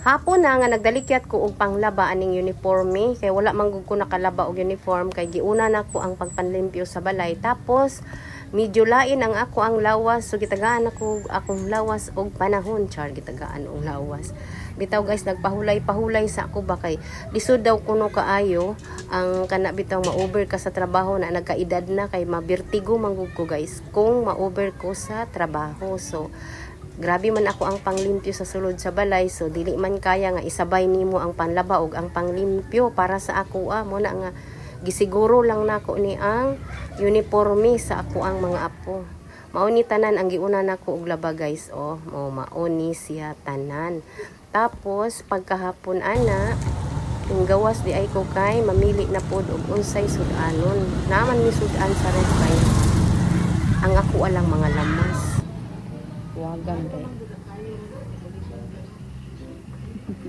Hapon na nga nagdalikyat ko og panglaba aning uniforme kay wala man gud ko nakalaba og uniform kay giuna na ko ang pagpanlimpyo sa balay. Tapos medyo lain ang ako ang lawas, so gitagaan ako akong lawas og panahon, char gitagaan og lawas. Bitaw guys, nagpahulay-pahulay sa ako ba kay lisod daw kuno kaayo ang kana bitaw ma-over ka sa trabaho na nagkaedad na kay mabirtigo manggug ko guys kung ma-over ko sa trabaho. So grabe man ako ang panglimpyo sa sulod sa balay, so dili man kaya nga isabay nimo ang panlaba og ang panglimpyo para sa ako mo na nga gisiguro lang nako ni ang uniforme sa ako ang mga apo. Mauni tanan ang giuna nako og laba guys, mauni siya tanan. Tapos pagkahapon ana yung gawas di ay ko kay mamili na pod og unsay sudanon. Naman ni sudan sa ref kay ang ako alang mga lamas. Wagan kay.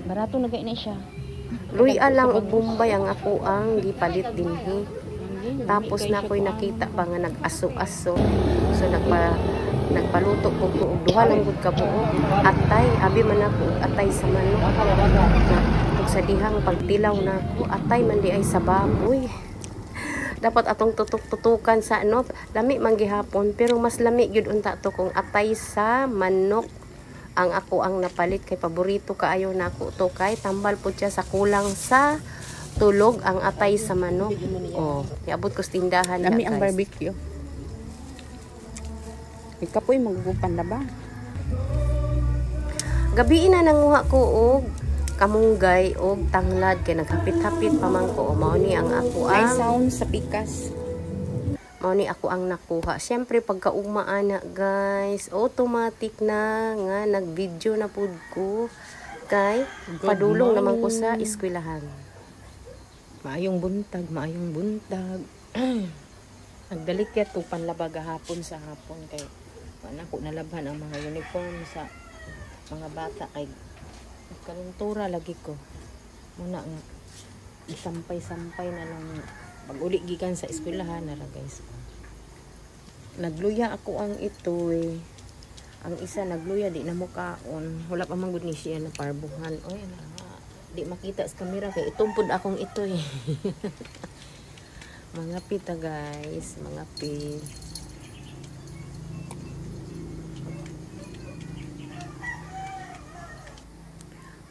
Barato na gay na siya. Luya lang og Bombay ang ako ang gipalit dinhi. Tapos na ko'y nakita pa nga nag-aso-aso. So nagpaluto ko og duha lang gud ka buok. Atay, abi man ako og atay sa manok. Ug sa dihang pagtilaw nako, atay man di ay sa baboy. Dapat atong tutok-tutukan sa lami man gihapon, pero mas lami gyud unta to kung atay sa manok ang ako ang napalit kay paborito kaayo nako to kay tambal pud siya sa kulang sa tulog ang atay sa manok. Iabot ko sa tindahan lami guys. ang barbecue. Ikapoy magugupan na ba? Gabi na nanguha ko og kamunggay og tanglad kay naghapit-hapit pa man ko. Mao ni ang ako May ang sound sa pikas. mao ni ako ang nakuha. Syempre pagkaugma ana guys, automatic na nga nag-video na pud ko kay padulong naman ko sa eskwelahan. Maayong buntag, maayong buntag. Nagdalikyat ko panlaba gahapon sa hapon kay wala ko nalabhan ang mga uniform sa mga bata kay kaluntura lagi ko. Muna nga isampay-sampay na lang pag uli gikan sa eskwelahan na guys. Nagluya ako ang ito Ang isa nagluya di na mo kaon. Wala pa man gud ni siya na parbuhan. Di makita sa camera kay itumpod akong ito mga pita guys, mga pit.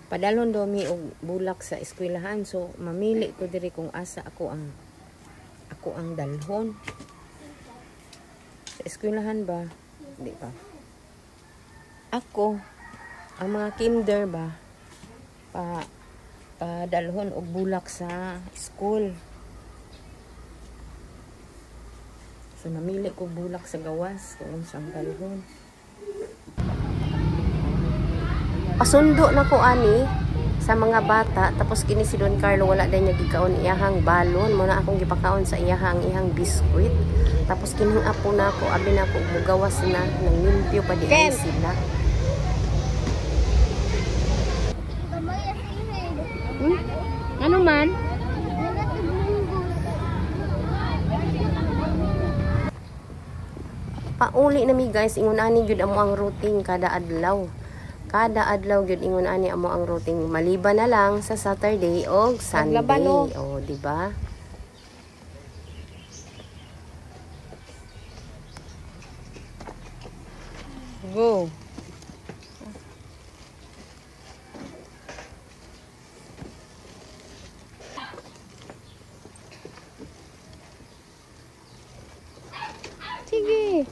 Padalon daw mi og bulak sa eskwelahan, so mamili ko diri kung asa ako ang dalhon sa eskwelahan ba, di ba? Ako ang mga kinder ba padalhon og bulak sa school. So namili ko bulak sa gawas kung unsang dalhon. Pasundo na ko ani sa mga bata, tapos kini si Don Carlo wala din niya gikaon iyahang balon, mo na akong gipakaon sa iyahang biskuit. Tapos kining apo na ko, abi na ko mugawas na nang limpyo pa di ay sila. Ano man? Pauli na mi guys, ingon ani gyud amo ang routine kada adlaw. Kada adlaw gyud ingon ani amo ang routine, maliban na lang sa Saturday o Sunday. Di ba? Go. Sige.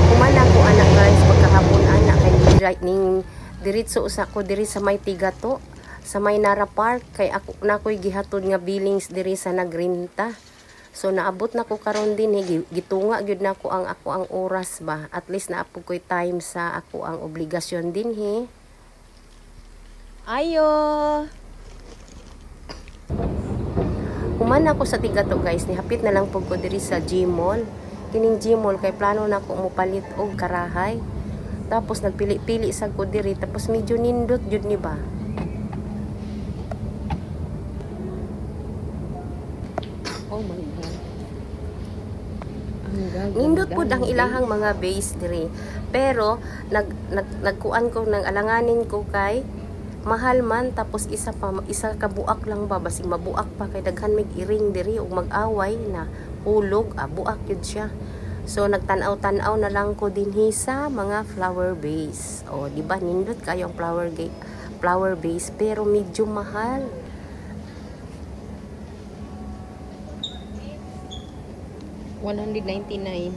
Kumana ko anak guys, pagkahapon anak kay ning diretso usa ko diri sa may Tigato, sa may Nara Park, kay ako nakoy gihatod nga billings diri sa nagrinta. So naabot na ko karon din gitunga gyud nako ang ako ang oras ba. At least naapog koy time sa ako ang obligasyon din Ayo. Human ako sa Tigato guys, nihapit na lang pug ko diri sa Gmall. Kining Gmall kay plano na ko mopalit og karahay. Tapos nagpili-pili sa ko diri, tapos medyo nindot jud ni ba. Oh my god. Ang Mangga. Nindot po ang ilahang mga base diri. Pero nagkuan ko ng alanganin ko kay mahal man, tapos isa ka buak lang ba, basig mabuak pa kay daghan mig iring diri ug mag-away na hulog, buak yun siya. So nagtanaw-tanaw na lang ko dinhi sa mga flower base. O di ba nindot kayo ang flower base pero medyo mahal. $199.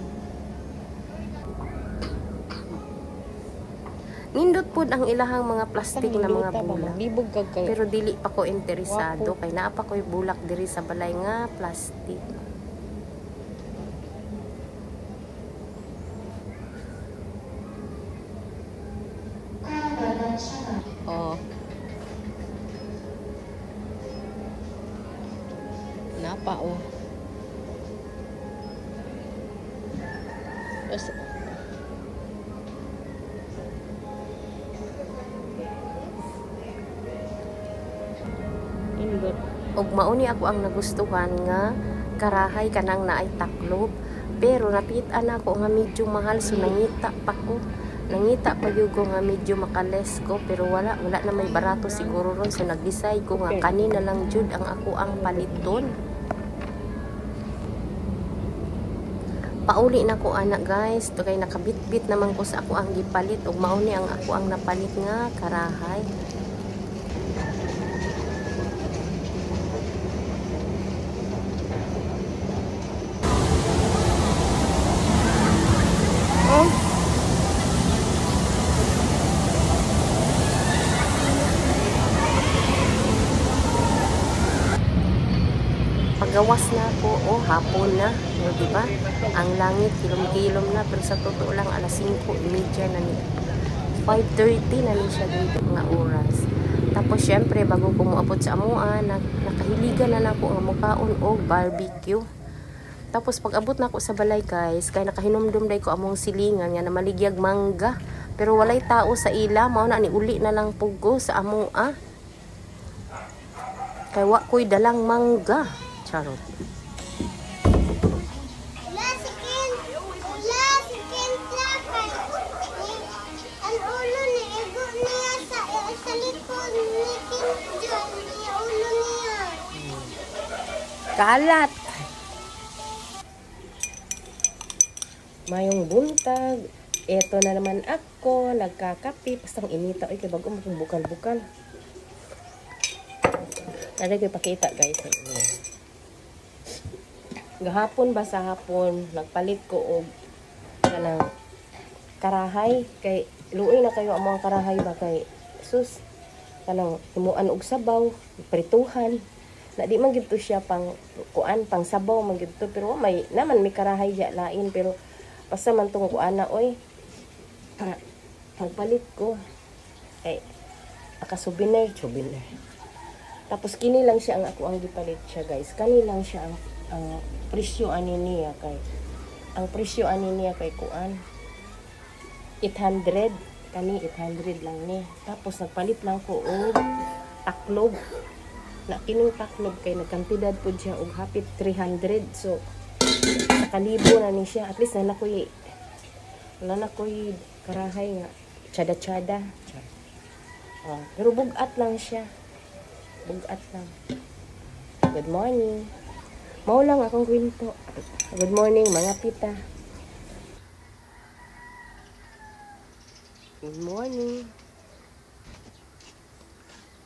Nindot po ang ilahang mga plastic na mga Luta ba, bulak. maglibog kag kay. Pero dili pa ko interesado Wapo. kay naa pa ko'y bulak diri sa balay nga plastic. Oh. Napa oh. Tapos, indot. Og mauni ako ang nagustuhan nga karahay kanang naay taklob. Pero napit-an ako nga medyo mahal, so nangita pa ko. Nangita pa yung ko nga medyo makales ko, pero wala na may barato siguro ron. So nag-decide ko nga kanina lang jud ang ako ang paliton. Pauli na ko anak guys, to kay nakabitbit naman ko sa ako ang gipalit, ug mauni ang ako ang napalit nga karahay. Pagawas na ako, hapon na, di ba? Ang langit kilom-kilom na, pero sa totoo lang alas 5:30 na ni 5:30 na ni siya dito nga oras. Tapos syempre bago ko moabot sa amua, nakahiligan na nako nga mukaon og barbecue. Tapos pag abot na ako sa balay guys, kay nakahinumdum day ko among silingan nga na maligyag mangga, pero walay tao sa ila, mao na ni uli na lang puggo sa amua. Kay wa ko'y dalang mangga. Charot. Ang ulo ni Ego niya sa likod ni Kim Jong, niya ulo niya. Kalat. Mayong buntag. Eto na naman ako, nagkakape. Pastang inita. Ay, kay bago maging bukal-bukal. Nari ko ipakita guys. Gahapon ba sa hapon, nagpalit ko og kanang karahay. Kay luoy na kayo ang mga karahay ba kay sus. Kanang himuan og sabaw, prituhan. Na di man gyud to siya pang kuan, pang sabaw man gyud to, pero may naman may karahay ya lain, pero basta man tong kuan na oy. Nagpalit ko. Kay souvenir. Tapos kini lang siya ang ako ang gipalit siya guys. Kani lang siya ang presyo ani niya kay kuan 800 kani 800 lang ni. Tapos nagpalit lang ko og taklob. Na kining taklob kay nagkantidad pud siya og hapit 300. So nakalibo na ni siya. At least wala na koy karahay nga tsada-tsada. Pero bugat lang siya. Bugat lang. Good morning. Mao lang akong kwento. Good morning mga tita. Good morning.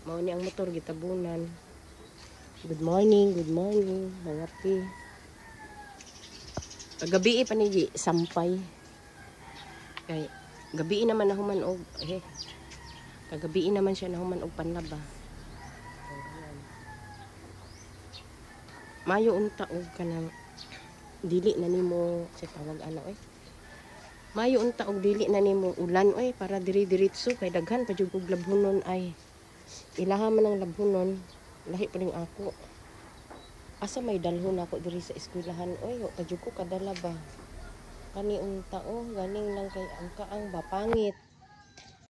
Mao ni ang motor gitabunan. Good morning mga pi. Gabi pa ni sampay. Kay gabi naman nahuman og kagabi naman siya nahuman og panlaba. Mayo unta og kanang dili na nimo sa tawag Mayo unta og dili na nimo ulan para diri-diritso kay daghan pa jud og labhonon ay. Ilaha man ang labhonon, lahi pa ning ako. Asa may dalhon ako diri sa eskwelahan wa pa jud ko kadala ba. Kani unta ganing lang kay ang kaang ba pangit.